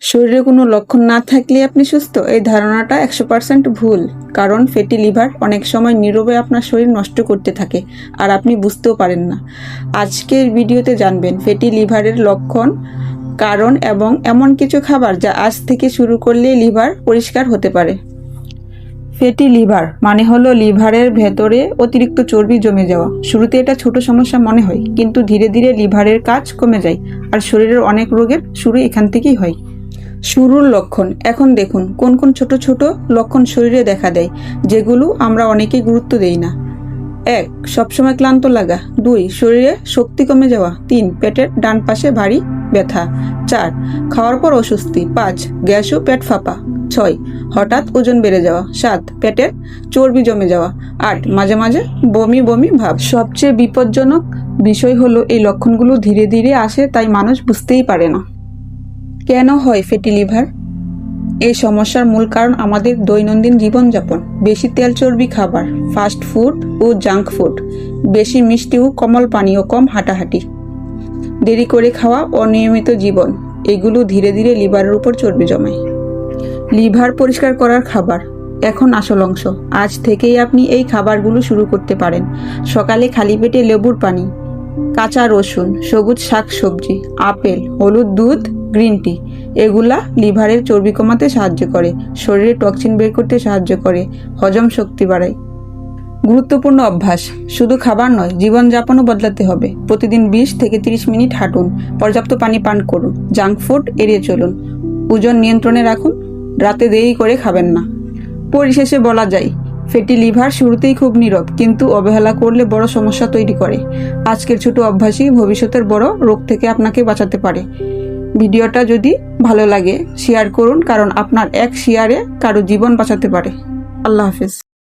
শরীরে কোনো লক্ষণ না থাকলে আপনি সুস্থ, এই ধারণাটা 100% ভুল। কারণ ফ্যাটি লিভার অনেক সময় নীরবে আপনার শরীর নষ্ট করতে থাকে আর আপনি বুঝতেও পারেন না। আজকের ভিডিওতে জানবেন ফ্যাটি লিভারের লক্ষণ, কারণ এবং এমন কিছু খাবার যা আজ থেকে শুরু করলে লিভার পরিষ্কার হতে পারে। ফ্যাটি লিভার মানে হলো লিভারের ভেতরে অতিরিক্ত চর্বি জমে যাওয়া। শুরুতে এটা ছোট সমস্যা মনে হয়, কিন্তু ধীরে ধীরে লিভারের কাজ কমে যায় আর শরীরের অনেক রোগের শুরু এখান থেকেই হয়। শুরুর লক্ষণ। এখন দেখুন কোন কোন ছোট ছোট লক্ষণ শরীরে দেখা দেয়, যেগুলো আমরা অনেকেই গুরুত্ব দেই না। 1. সবসময় ক্লান্ত লাগা। 2. শরীরে শক্তি কমে যাওয়া। 3. পেটের ডান পাশে ভারী ব্যথা। 4. খাওয়ার পর অস্বস্তি। 5. গ্যাস ও পেট ফাঁপা। 6. হঠাৎ ওজন বেড়ে যাওয়া। 7. পেটের চর্বি জমে যাওয়া। 8. মাঝে মাঝে বমি বমি ভাব। সবচেয়ে বিপজ্জনক বিষয় হলো এই লক্ষণগুলো ধীরে ধীরে আসে, তাই মানুষ বুঝতেই পারে না। কেন হয় ফ্যাটি লিভার? এই সমস্যার মূল কারণ আমাদের দৈনন্দিন জীবনযাপন, বেশি তেল চর্বি খাবার, ফাস্ট ফুড ও জাঙ্ক ফুড, বেশি মিষ্টি ও কোমল পানীয়, কম হাঁটাহাঁটি, দেরি করে খাওয়া, অনিয়মিত জীবন, এগুলো ধীরে ধীরে লিভারের উপর চর্বি জমায়। লিভার পরিষ্কার করার খাবার। এখন আসল অংশ। আজ থেকেই আপনি এই খাবারগুলো শুরু করতে পারেন। সকালে খালি পেটে লেবুর পানি, কাঁচা রসুন, সবুজ শাক সবজি, আপেল, হলুদ দুধ, গ্রিন টি, এগুলা লিভারের চর্বি কমাতে সাহায্য করে, শরীরে টক্সিন বের করতে সাহায্য করে, হজম শক্তি বাড়ায়। গুরুত্বপূর্ণ অভ্যাস। শুধু খাবার নয়, জীবনযাপনও বদলাতে হবে। প্রতিদিন 20 থেকে 30 মিনিট হাঁটুন, পর্যাপ্ত পানি পান করুন, জাঙ্ক ফুড এড়িয়ে চলুন, ওজন নিয়ন্ত্রণে রাখুন, রাতে দেরি করে খাবেন না। পরিশেষে বলা যায়, ফ্যাটি লিভার শুরুতেই খুব নীরব, কিন্তু অবহেলা করলে বড় সমস্যা তৈরি করে। আজকের ছোট অভ্যাসই ভবিষ্যতের বড় রোগ থেকে আপনাকে বাঁচাতে পারে। ভিডিওটা যদি ভালো লাগে শেয়ার করুন, কারণ আপনার এক শেয়ারে কারো জীবন বাঁচাতে পারে। আল্লাহ হাফেজ।